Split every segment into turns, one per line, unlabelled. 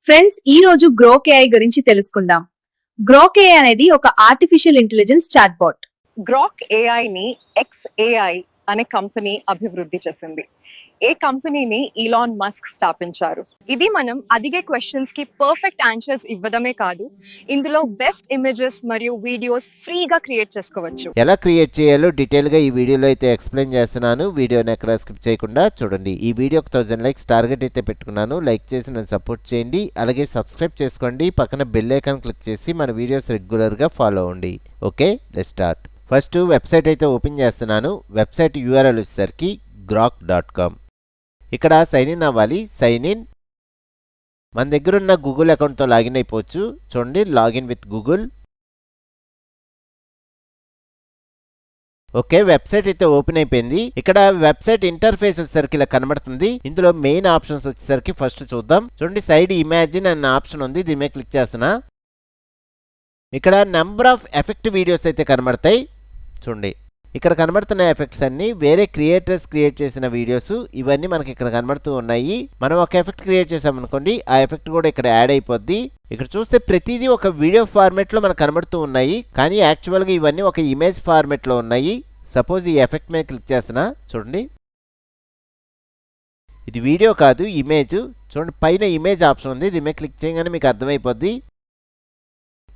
Friends, ఈ రోజు Grok AI గురించి తెలుసుకుందాం. గ్రోక్ ఏఐ అనేది ఒక ఆర్టిఫిషియల్ ఇంటెలిజెన్స్ చాట్‌బాట్.
గ్రాక్ ఏఐని XAI అనే కంపెనీ అభివృద్ధి చేసింది. ఏ కంపెనీని ఈలాన్ మస్క్ స్థాపించారు. ఇది మనం అడిగే క్వశ్చన్స్ కి పర్ఫెక్ట్ ఆన్సర్స్ ఇవ్వడమే కాదు, ఇందులో బెస్ట్ ఇమేజెస్ మరియు వీడియోస్ ఫ్రీగా క్రియేట్ చేసుకోవచ్చు.
ఎలా క్రియేట్ చేయాలో డీటెయిల్ గా ఈ వీడియోలో అయితే ఎక్స్ప్లెయిన్ చేస్తున్నాను. వీడియోని ఎక్కడ స్కిప్ చేయకుండా చూడండి. ఈ వీడియోకి 1000 లైక్స్ టార్గెట్ అయితే పెట్టుకున్నాను. లైక్ చేసి నన్ను సపోర్ట్ చేయండి. అలాగే సబ్స్క్రైబ్ చేసుకోండి. పక్కన బెల్ ఐకాన్ క్లిక్ చేసి మన వీడియోస్ రెగ్యులర్ గా ఫాలో అవ్వండి. Okay, let's start. First website అయితే ఓపెన్ చేస్తున్నాను. వెబ్సైట్ URL వచ్చేసరికి grok.com. ఇక్కడ సైన్ ఇన్ అవ్వాలి. Sign in. మన దగ్గర ఉన్న గూగుల్ అకౌంట్తో లాగిన్ అయిపోవచ్చు. చూడండి, login with Google. Okay, website అయితే ఓపెన్ అయిపోయింది. ఇక్కడ వెబ్సైట్ ఇంటర్ఫేస్ వచ్చేసరికి ఇలా కనబడుతుంది. ఇందులో మెయిన్ ఆప్షన్స్ వచ్చేసరికి ఫస్ట్ చూద్దాం. చూడండి, సైడ్ ఇమాజిన్ అన్న ఆప్షన్ ఉంది. దీని మీద క్లిక్ చేస్తున్నా. ఇక్కడ నెంబర్ ఆఫ్ ఎఫెక్ట్ వీడియోస్ అయితే కనబడతాయి. చూడండి, ఇక్కడ కనబడుతున్న ఎఫెక్ట్స్ అన్ని వేరే క్రియేటర్స్ క్రియేట్ చేసిన వీడియోస్. ఇవన్నీ మనకి ఇక్కడ కనబడుతూ ఉన్నాయి. మనం ఒక ఎఫెక్ట్ క్రియేట్ చేసామనుకోండి, ఆ ఎఫెక్ట్ కూడా ఇక్కడ యాడ్ అయిపోద్ది. ఇక్కడ చూస్తే ప్రతిదీ ఒక వీడియో ఫార్మేట్లో మనకు కనబడుతూ ఉన్నాయి, కానీ యాక్చువల్గా ఇవన్నీ ఒక ఇమేజ్ ఫార్మేట్లో ఉన్నాయి. సపోజ్ ఈ ఎఫెక్ట్ మీద క్లిక్ చేస్తున్నా. చూడండి, ఇది వీడియో కాదు, ఇమేజ్. చూడండి, పైన ఇమేజ్ ఆప్షన్ ఉంది. దీని మీద క్లిక్ చేయగానే మీకు అర్థమైపోద్ది.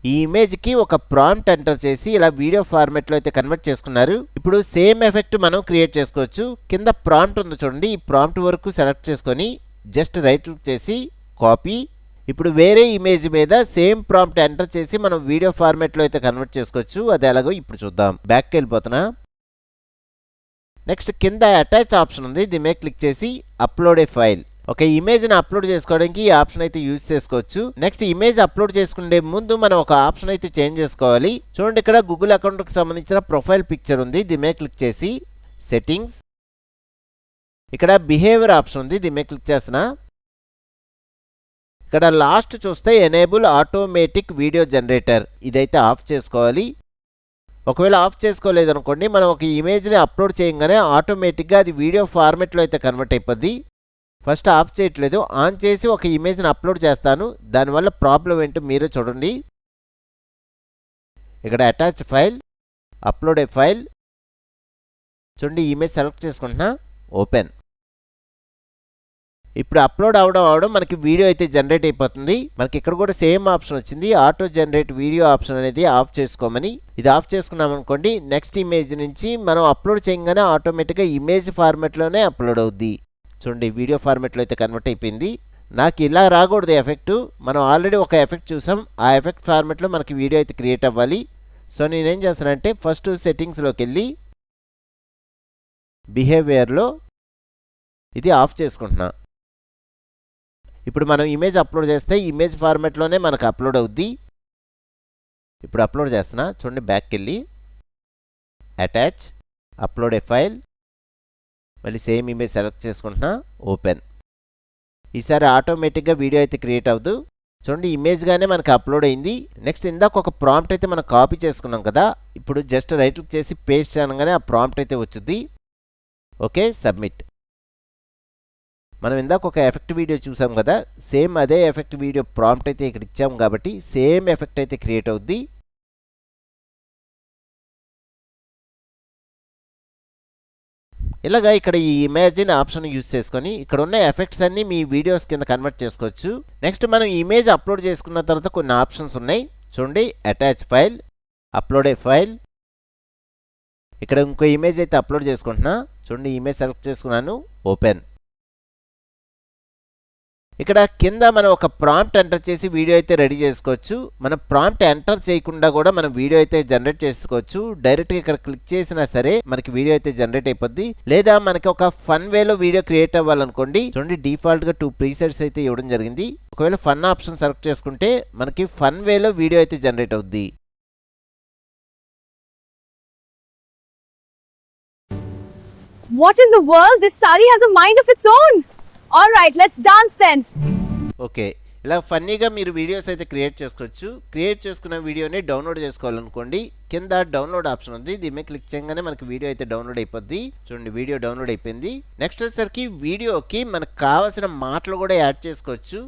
ఈ ఇమేజ్కి ఒక ప్రాంప్ట్ ఎంటర్ చేసి ఇలా వీడియో ఫార్మాట్లో అయితే కన్వర్ట్ చేసుకున్నారు. ఇప్పుడు సేమ్ ఎఫెక్ట్ మనం క్రియేట్ చేసుకోవచ్చు. కింద ప్రాంప్ట్ ఉంది చూడండి, ఈ ప్రాంప్ట్ వరకు సెలెక్ట్ చేసుకొని జస్ట్ రైట్ క్లిక్ చేసి కాపీ. ఇప్పుడు వేరే ఇమేజ్ మీద సేమ్ ప్రాంప్ట్ ఎంటర్ చేసి మనం వీడియో ఫార్మాట్లో అయితే కన్వర్ట్ చేసుకోవచ్చు. అది ఎలాగో ఇప్పుడు చూద్దాం. బ్యాక్కి వెళ్ళిపోతున్నా. నెక్స్ట్ కింద అటాచ్ ఆప్షన్ ఉంది. దీని మీద క్లిక్ చేసి అప్లోడ్ ఏ ఫైల్. ఒక ఇమేజ్ని అప్లోడ్ చేసుకోవడానికి ఈ ఆప్షన్ అయితే యూజ్ చేసుకోవచ్చు. నెక్స్ట్ ఇమేజ్ అప్లోడ్ చేసుకునే ముందు మనం ఒక ఆప్షన్ అయితే చేంజ్ చేసుకోవాలి. చూడండి, ఇక్కడ గూగుల్ అకౌంట్కి సంబంధించిన ప్రొఫైల్ పిక్చర్ ఉంది. దీని మీద క్లిక్ చేసి సెట్టింగ్స్. ఇక్కడ బిహేవియర్ ఆప్షన్ ఉంది. దీని మీద క్లిక్ చేస్తున్నా. ఇక్కడ లాస్ట్ చూస్తే ఎనేబుల్ ఆటోమేటిక్ వీడియో జనరేటర్, ఇదైతే ఆఫ్ చేసుకోవాలి. ఒకవేళ ఆఫ్ చేసుకోలేదు అనుకోండి, మనం ఒక ఇమేజ్ని అప్లోడ్ చేయగానే ఆటోమేటిక్గా అది వీడియో ఫార్మేట్లో అయితే కన్వర్ట్ అయిపోద్ది. ఫస్ట్ ఆఫ్ చేయట్లేదు, ఆన్ చేసి ఒక ఇమేజ్ని అప్లోడ్ చేస్తాను. దానివల్ల ప్రాబ్లం ఏంటో మీరే చూడండి. ఇక్కడ అటాచ్ ఫైల్, అప్లోడ్ ఏ ఫైల్. చూడండి, ఇమేజ్ సెలెక్ట్ చేసుకుంటున్నా. ఓపెన్. ఇప్పుడు అప్లోడ్ అవడం మనకి వీడియో అయితే జనరేట్ అయిపోతుంది. మనకి ఇక్కడ కూడా సేమ్ ఆప్షన్ వచ్చింది, ఆటో జనరేట్ వీడియో ఆప్షన్ అనేది ఆఫ్ చేసుకోమని. ఇది ఆఫ్ చేసుకున్నాం అనుకోండి, నెక్స్ట్ ఇమేజ్ నుంచి మనం అప్లోడ్ చేయగానే ఆటోమేటిక్గా ఇమేజ్ ఫార్మాట్లోనే అప్లోడ్ అవుద్ది. చూడండి, వీడియో ఫార్మాట్లో అయితే కన్వర్ట్ అయిపోయింది. నాకు ఇలా రాకూడదు ఎఫెక్ట్. మనం ఆల్రెడీ ఒక ఎఫెక్ట్ చూసాం. ఆ ఎఫెక్ట్ ఫార్మాట్లో మనకి వీడియో అయితే క్రియేట్ అవ్వాలి. సో నేనేం చేస్తానంటే ఫస్ట్ సెట్టింగ్స్లోకి వెళ్ళి బిహేవియర్లో ఇది ఆఫ్ చేసుకుంటున్నా. ఇప్పుడు మనం ఇమేజ్ అప్లోడ్ చేస్తే ఇమేజ్ ఫార్మాట్లోనే మనకు అప్లోడ్ అవుద్ది. ఇప్పుడు అప్లోడ్ చేస్తున్నా. చూడండి, బ్యాక్కి వెళ్ళి అటాచ్, అప్లోడ్ ఏ ఫైల్. మళ్ళీ సేమ్ ఇమేజ్ సెలెక్ట్ చేసుకుంటున్నా. ఓపెన్. ఈసారి ఆటోమేటిక్గా వీడియో అయితే క్రియేట్ అవ్వదు. చూడండి, ఇమేజ్గానే మనకి అప్లోడ్ అయింది. నెక్స్ట్ ఇందాక ఒక ప్రాంప్ట్ అయితే మనం కాపీ చేసుకున్నాం కదా, ఇప్పుడు జస్ట్ రైట్ క్లిక్ చేసి పేస్ట్ చేయగానే ఆ ప్రాంప్ట్ అయితే వచ్చింది. Okay, submit. మనం ఇందాక ఒక ఎఫెక్ట్ వీడియో చూసాం కదా, సేమ్ అదే ఎఫెక్ట్ వీడియో ప్రాంప్ట్ అయితే ఇక్కడ ఇచ్చాం కాబట్టి సేమ్ ఎఫెక్ట్ అయితే క్రియేట్ అవుద్ది. ఇలాగా ఇక్కడ ఈ ఇమేజిన్ ఆప్షన్ యూజ్ చేసుకొని ఇక్కడ ఉన్న ఎఫెక్ట్స్ అన్ని మీ వీడియోస్ కింద కన్వర్ట్ చేసుకోవచ్చు. నెక్స్ట్ మనం ఇమేజ్ అప్లోడ్ చేసుకున్న తర్వాత కొన్ని ఆప్షన్స్ ఉన్నాయి. చూడండి, అటాచ్ ఫైల్, అప్లోడ్ ఏ ఫైల్. ఇక్కడ ఇంకో ఇమేజ్ అయితే అప్లోడ్ చేసుకుంటున్నా. చూడండి, ఇమేజ్ సెలెక్ట్ చేసుకున్నాను. ఓపెన్. ఇక్కడ కింద మనం ఒక ప్రాంప్ట్ ఎంటర్ చేసి వీడియో అయితే రెడీ చేసుకోవచ్చు. మనం ప్రాంప్ట్ ఎంటర్ చేయకుండా కూడా మనం వీడియో అయితే జనరేట్ చేసుకోవచ్చు. డైరెక్ట్గా ఇక్కడ క్లిక్ చేసినా సరే మనకి వీడియో అయితే జనరేట్ అయిపోద్ది. లేదా మనకి ఒక ఫన్ వేలో వీడియో క్రియేట్ అవ్వాలనుకోండి, చూడండి డిఫాల్ట్గా 2 ప్రీసెట్స్ అయితే ఇవ్వడం జరిగింది. ఒకవేళ ఫన్ ఆప్షన్ సెలెక్ట్ చేసుకుంటే మనకి ఫన్ వేలో వీడియో అయితే జనరేట్ అవుద్ది.
What in the world? This sari has a mind of its own. All right, let's dance then.
Okay, ఇలా ఫన్నీగా మీరు వీడియోస్ అయితే క్రియేట్ చేసుకోవచ్చు. క్రియేట్ చేసుకున్న వీడియోని డౌన్లోడ్ చేసుకోవాలనుకోండి, కింద డౌన్లోడ్ ఆప్షన్ ఉంది. దీని మీద క్లిక్ చేయగానే మనకి వీడియో అయితే డౌన్లోడ్ అయిపోద్ది. చూడండి, వీడియో డౌన్లోడ్ అయిపోయింది. నెక్స్ట్ వచ్చేసరికి వీడియోకి మనకు కావాల్సిన మాటలు కూడా యాడ్ చేసుకోవచ్చు.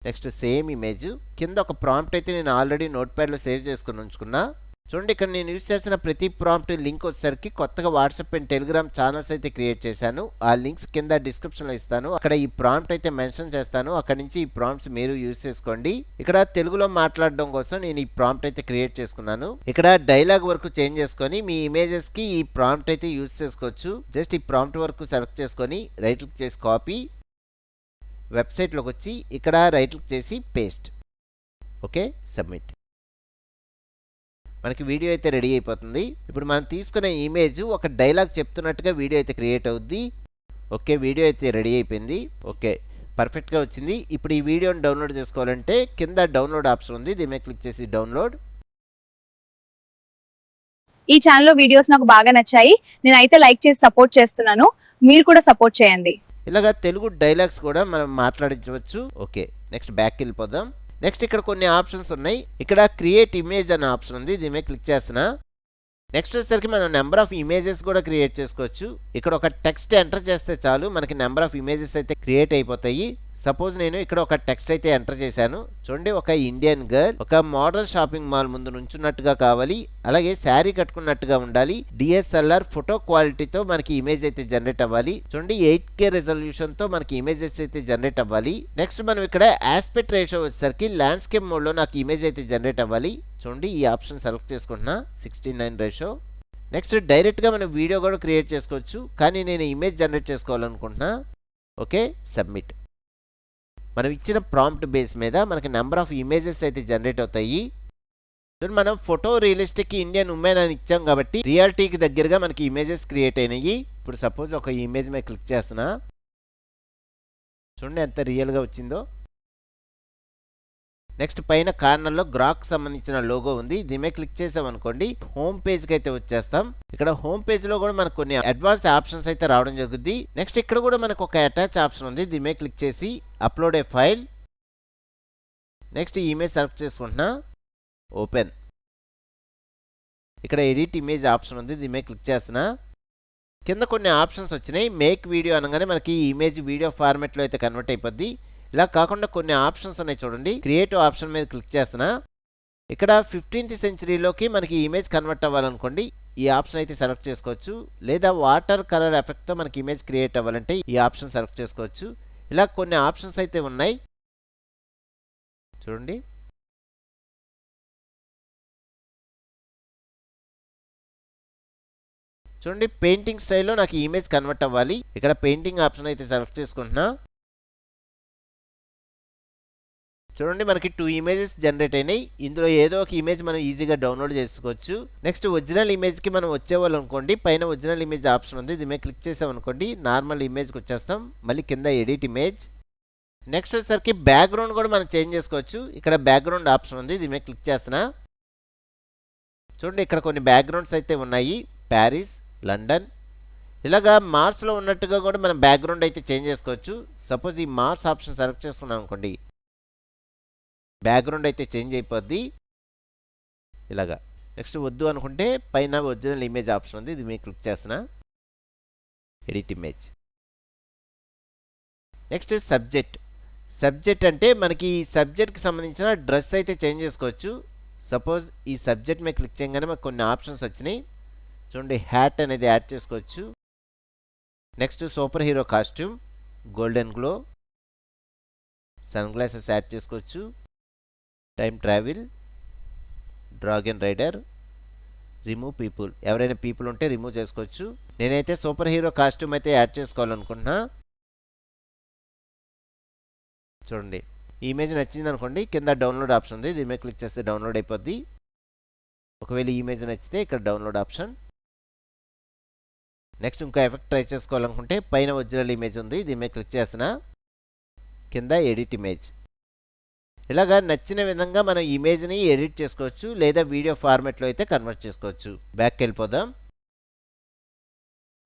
నెక్స్ట్ సేమ్ ఇమేజ్ కింద ఒక ప్రాంప్ట్ అయితే నేను ఆల్రెడీ నోట్ ప్యాడ్లో సేవ్ చేసుకుని ఉంచుకున్నా. చూడండి ఇక్కడ నేను యూజ్ చేసిన ప్రతి ప్రాంప్ట్ లింక్ వచ్చేసరికి కొత్తగా వాట్సాప్ అండ్ టెలిగ్రామ్ ఛానల్స్ అయితే క్రియేట్ చేశాను. ఆ లింక్స్ కింద డిస్క్రిప్షన్లో ఇస్తాను. అక్కడ ఈ ప్రాంప్ట్ అయితే మెన్షన్ చేస్తాను. అక్కడ నుంచి ఈ ప్రాంప్ట్స్ మీరు యూజ్ చేసుకోండి. ఇక్కడ తెలుగులో మాట్లాడడం కోసం నేను ఈ ప్రాంప్ట్ అయితే క్రియేట్ చేసుకున్నాను. ఇక్కడ డైలాగ్ వరకు చేంజ్ చేసుకొని మీ ఇమేజెస్ కి ఈ ప్రాంప్ట్ అయితే యూజ్ చేసుకోవచ్చు. జస్ట్ ఈ ప్రాంప్ట్ వరకు సెలెక్ట్ చేసుకొని రైట్ క్లిక్ చేసి కాపీ, వెబ్సైట్లోకి వచ్చి ఇక్కడ రైట్ క్లిక్ చేసి పేస్ట్. Okay, submit. మనకి వీడియో అయితే రెడీ అయిపోతుంది. ఇప్పుడు మనం తీసుకునే ఇమేజ్ ఒక డైలాగ్ చెప్తున్నట్టుగా వీడియో అయితే క్రియేట్ అవుద్ది. ఓకే, వీడియో అయితే రెడీ అయిపోయింది. ఓకే, పర్ఫెక్ట్గా వచ్చింది. ఇప్పుడు ఈ వీడియోని డౌన్లోడ్ చేసుకోవాలంటే కింద డౌన్లోడ్ ఆప్షన్ ఉంది, దీని మీద క్లిక్ చేసి డౌన్లోడ్.
ఈ ఛానల్లో వీడియోస్ నాకు బాగా నచ్చాయి. నేనైతే లైక్ చేసి సపోర్ట్ చేస్తున్నాను. మీరు కూడా సపోర్ట్ చేయండి.
ఇలాగా తెలుగు డైలాగ్స్ కూడా మనం మాట్లాడించవచ్చు. ఓకే, నెక్స్ట్ బ్యాక్ వెళ్ళిపోదాం. నెక్స్ట్ ఇక్కడ కొన్ని ఆప్షన్స్ ఉన్నాయి. ఇక్కడ క్రియేట్ ఇమేజ్ అనే ఆప్షన్ ఉంది, దీని మీద క్లిక్ చేస్తున్నా. నెక్స్ట్ వచ్చేసరికి మనం నెంబర్ ఆఫ్ ఇమేజెస్ కూడా క్రియేట్ చేసుకోవచ్చు. ఇక్కడ ఒక టెక్స్ట్ ఎంటర్ చేస్తే చాలు మనకి నెంబర్ ఆఫ్ ఇమేజెస్ అయితే క్రియేట్ అయిపోతాయి. సపోజ్ నేను ఇక్కడ ఒక టెక్స్ట్ అయితే ఎంటర్ చేశాను. చూడండి, ఒక ఇండియన్ గర్ల్ ఒక మోడల్ షాపింగ్ మాల్ ముందు నుంచున్నట్టుగా కావాలి, అలాగే శారీ కట్టుకున్నట్టుగా ఉండాలి, డిఎస్ఎల్ఆర్ ఫోటో క్వాలిటీతో మనకి ఇమేజ్ అయితే జనరేట్ అవ్వాలి. చూడండి, 8K రెజల్యూషన్ తో మనకి ఇమేజెస్ అయితే జనరేట్ అవ్వాలి. నెక్స్ట్ మనం ఇక్కడ ఆస్పెక్ట్ రేషియో వచ్చేసరికి ల్యాండ్స్కేప్ మోడ్ లో నాకు ఇమేజ్ అయితే జనరేట్ అవ్వాలి. చూడండి, ఈ ఆప్షన్ సెలెక్ట్ చేసుకుంటున్నా, 16:9 రేషియో. నెక్స్ట్ డైరెక్ట్గా మనం వీడియో కూడా క్రియేట్ చేసుకోవచ్చు, కానీ నేను ఇమేజ్ జనరేట్ చేసుకోవాలనుకుంటున్నా. Okay, submit. మనం ఇచ్చిన ప్రాంప్ట్ బేస్ మీద మనకి నెంబర్ ఆఫ్ ఇమేజెస్ అయితే జనరేట్ అవుతాయి. మనం ఫోటో రియలిస్టిక్ ఇండియన్ ఉమెన్ అని ఇచ్చాం కాబట్టి రియాలిటీకి దగ్గరగా మనకి ఇమేజెస్ క్రియేట్ అయినాయి. ఇప్పుడు సపోజ్ ఒక ఇమేజ్ మీద క్లిక్ చేస్తున్నా, చూడండి ఎంత రియల్గా వచ్చిందో. నెక్స్ట్ పైన కార్నర్లో గ్రాక్ సంబంధించిన లోగో ఉంది, దీని మీద క్లిక్ చేసామనుకోండి హోమ్ పేజ్కి అయితే వచ్చేస్తాం. ఇక్కడ హోమ్ పేజ్లో కూడా మనకు కొన్ని అడ్వాన్స్ ఆప్షన్స్ అయితే రావడం జరుగుతుంది. నెక్స్ట్ ఇక్కడ కూడా మనకు ఒక అటాచ్ ఆప్షన్ ఉంది, దీని మీద క్లిక్ చేసి అప్లోడ్ ఏ ఫైల్. నెక్స్ట్ ఈ ఇమేజ్ సెలెక్ట్ చేసుకుంటున్నా, ఓపెన్. ఇక్కడ ఎడిట్ ఇమేజ్ ఆప్షన్ ఉంది, దీని మీద క్లిక్ చేస్తున్నా. కింద కొన్ని ఆప్షన్స్ వచ్చినాయి. మేక్ వీడియో అనగానే మనకి ఈ ఇమేజ్ వీడియో ఫార్మాట్లో అయితే కన్వర్ట్ అయిపోద్ది. ఇలా కాకుండా కొన్ని ఆప్షన్స్ ఉన్నాయి చూడండి. క్రియేటివ్ ఆప్షన్ మీద క్లిక్ చేస్తున్నా. ఇక్కడ 15th సెంచరీలోకి మనకి ఇమేజ్ కన్వర్ట్ అవ్వాలనుకోండి ఈ ఆప్షన్ అయితే సెలెక్ట్ చేసుకోవచ్చు. లేదా వాటర్ కలర్ ఎఫెక్ట్తో మనకి ఇమేజ్ క్రియేట్ అవ్వాలంటే ఈ ఆప్షన్ సెలెక్ట్ చేసుకోవచ్చు. ఇలా కొన్ని ఆప్షన్స్ అయితే ఉన్నాయి చూడండి. చూడండి, పెయింటింగ్ స్టైల్లో నాకు ఈ ఇమేజ్ కన్వర్ట్ అవ్వాలి. ఇక్కడ పెయింటింగ్ ఆప్షన్ అయితే సెలెక్ట్ చేసుకుంటున్నా. చూడండి, మనకి 2 ఇమేజెస్ జనరేట్ అయినాయి. ఇందులో ఏదో ఒక ఇమేజ్ మనం ఈజీగా డౌన్లోడ్ చేసుకోవచ్చు. నెక్స్ట్ ఒరిజినల్ ఇమేజ్కి మనం వచ్చేవాళ్ళు అనుకోండి, పైన ఒరిజినల్ ఇమేజ్ ఆప్షన్ ఉంది, దీని మీద క్లిక్ చేసామనుకోండి నార్మల్ ఇమేజ్కి వచ్చేస్తాం. మళ్ళీ కింద ఎడిట్ ఇమేజ్. నెక్స్ట్ వచ్చేసరికి బ్యాక్గ్రౌండ్ కూడా మనం చేంజ్ చేసుకోవచ్చు. ఇక్కడ బ్యాక్గ్రౌండ్ ఆప్షన్ ఉంది, దీని మీద క్లిక్ చేస్తున్నా. చూడండి, ఇక్కడ కొన్ని బ్యాక్గ్రౌండ్స్ అయితే ఉన్నాయి, ప్యారిస్, లండన్. ఇలాగా మార్స్లో ఉన్నట్టుగా కూడా మనం బ్యాక్గ్రౌండ్ అయితే చేంజ్ చేసుకోవచ్చు. సపోజ్ ఈ మార్స్ ఆప్షన్ సెలెక్ట్ చేసుకున్నాం అనుకోండి, బ్యాక్గ్రౌండ్ అయితే చేంజ్ అయిపోద్ది ఇలాగా. నెక్స్ట్ వద్దు అనుకుంటే పైన ఒరిజినల్ ఇమేజ్ ఆప్షన్ ఉంది, ఇది మీకు క్లిక్ చేస్తున్నా, edit image. Next subject. Subject అంటే మనకి ఈ సబ్జెక్ట్కి సంబంధించిన డ్రెస్ అయితే చేంజ్ చేసుకోవచ్చు. సపోజ్ ఈ సబ్జెక్ట్ మీద క్లిక్ చేయగానే మనకు కొన్ని ఆప్షన్స్ వచ్చినాయి చూడండి. హ్యాట్ అనేది యాడ్ చేసుకోవచ్చు. Next superhero costume, golden glow, sunglasses add చేసుకోవచ్చు. Time travel, dragon rider, remove people, ఎవరైనా పీపుల్ ఉంటే రిమూవ్ చేసుకోవచ్చు. నేనైతే సూపర్ హీరో కాస్ట్యూమ్ అయితే యాడ్ చేసుకోవాలనుకుంటున్నా. చూడండి, ఈ ఇమేజ్ నచ్చింది అనుకోండి, కింద డౌన్లోడ్ ఆప్షన్ ఉంది, దీని మీద క్లిక్ చేస్తే డౌన్లోడ్ అయిపోద్ది. ఒకవేళ ఈ ఇమేజ్ నచ్చితే ఇక్కడ డౌన్లోడ్ ఆప్షన్. నెక్స్ట్ ఇంకో ఎఫెక్ట్ ట్రై చేసుకోవాలనుకుంటే పైన ఒరిజినల్ ఇమేజ్ ఉంది, దీని మీద క్లిక్ చేసిన కింద ఎడిట్ ఇమేజ్. ఇలాగా నచ్చిన విధంగా మనం ఇమేజ్ని ఎడిట్ చేసుకోవచ్చు, లేదా వీడియో ఫార్మాట్లో అయితే కన్వర్ట్ చేసుకోవచ్చు. బ్యాక్కి వెళ్ళిపోదాం.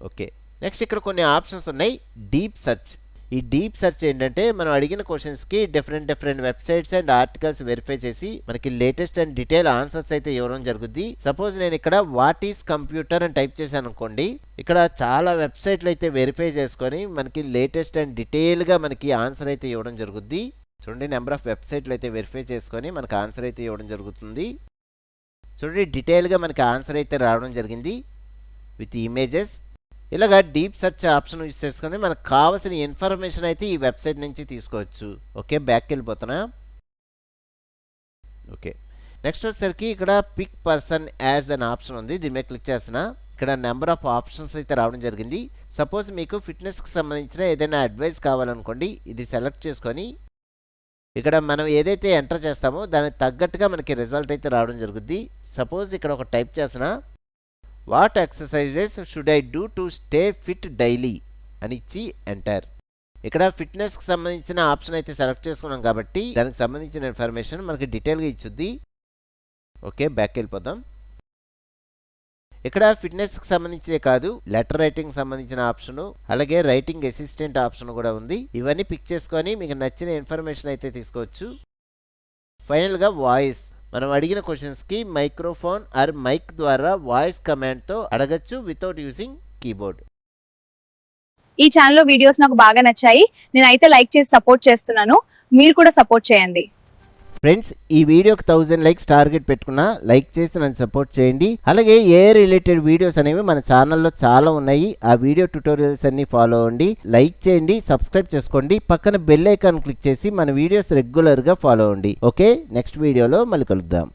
ఓకే, నెక్స్ట్ ఇక్కడ కొన్ని ఆప్షన్స్ ఉన్నాయి. Deep search. ఈ డీప్ సెర్చ్ ఏంటంటే మనం అడిగిన క్వశ్చన్స్కి different websites and articles verify చేసి మనకి లేటెస్ట్ అండ్ డీటెయిల్ ఆన్సర్స్ అయితే ఇవ్వడం జరుగుద్ది. సపోజ్ నేను ఇక్కడ వాట్ ఈస్ కంప్యూటర్ అని టైప్ చేశాను అనుకోండి, ఇక్కడ చాలా వెబ్సైట్లు అయితే వెరిఫై చేసుకొని మనకి లేటెస్ట్ అండ్ డీటెయిల్గా మనకి ఆన్సర్ అయితే ఇవ్వడం జరుగుద్ది. చూడండి నెంబర్ ఆఫ్ వెబ్సైట్లు అయితే వెరిఫై చేసుకొని మనకు ఆన్సర్ అయితే ఇవ్వడం జరుగుతుంది. చూడండి డీటెయిల్గా మనకి ఆన్సర్ అయితే రావడం జరిగింది విత్ ఇమేజెస్. ఇలాగా డీప్ సెర్చ్ ఆప్షన్ యూజ్ చేసుకొని మనకు కావాల్సిన ఇన్ఫర్మేషన్ అయితే ఈ వెబ్సైట్ నుంచి తీసుకోవచ్చు. ఓకే, బ్యాక్కి వెళ్ళిపోతున్నా. ఓకే, నెక్స్ట్ వచ్చేసరికి ఇక్కడ pick person as an option ఉంది. దీని మీద క్లిక్ చేస్తున్నా. ఇక్కడ నెంబర్ ఆఫ్ ఆప్షన్స్ అయితే రావడం జరిగింది. సపోజ్ మీకు ఫిట్నెస్కి సంబంధించిన ఏదైనా అడ్వైస్ కావాలనుకోండి, ఇది సెలెక్ట్ చేసుకొని ఇక్కడ మనం ఏదైతే ఎంటర్ చేస్తామో దానికి తగ్గట్టుగా మనకి రిజల్ట్ అయితే రావడం జరుగుద్ది. సపోజ్ ఇక్కడ ఒక టైప్ చేసిన what exercises should I do to stay fit daily అని ఇచ్చి ఎంటర్. ఇక్కడ ఫిట్నెస్కి సంబంధించిన ఆప్షన్ అయితే సెలెక్ట్ చేసుకున్నాం కాబట్టి దానికి సంబంధించిన ఇన్ఫర్మేషన్ మనకి డీటెయిల్గా ఇచ్చుద్ది. ఓకే, బ్యాక్ వెళ్ళిపోదాం. ఇక్కడ ఫిట్నెస్కి సంబంధించే కాదు, లెటర్ రైటింగ్ సంబంధించిన ఆప్షను, అలాగే రైటింగ్ అసిస్టెంట్ ఆప్షన్ కూడా ఉంది. ఇవన్నీ పిక్ చేసుకొని మీకు నచ్చిన ఇన్ఫర్మేషన్ అయితే తీసుకోవచ్చు. ఫైనల్గా వాయిస్, మనం అడిగిన క్వశ్చన్స్కి మైక్రోఫోన్ ఆర్ మైక్ ద్వారా వాయిస్ కమాండ్తో అడగచ్చు వితౌట్ యూజింగ్ కీబోర్డ్.
ఈ ఛానల్లో వీడియోస్ నాకు బాగా నచ్చాయి. నేనైతే లైక్ చేసి సపోర్ట్ చేస్తున్నాను. మీరు కూడా సపోర్ట్ చేయండి.
ఫ్రెండ్స్, ఈ వీడియోకి 1000 లైక్స్ టార్గెట్ పెట్టుకున్నా, లైక్ చేసి నన్ను సపోర్ట్ చేయండి. అలాగే ఏ రిలేటెడ్ వీడియోస్ అనేవి మన ఛానల్లో చాలా ఉన్నాయి. ఆ వీడియో ట్యుటోరియల్స్ అన్ని ఫాలో అవ్వండి, లైక్ చేయండి, సబ్స్క్రైబ్ చేసుకోండి, పక్కన బెల్ ఐకాన్ క్లిక్ చేసి మన వీడియోస్ రెగ్యులర్గా ఫాలో అవ్వండి. ఓకే, నెక్స్ట్ వీడియోలో మళ్ళీ కలుద్దాం.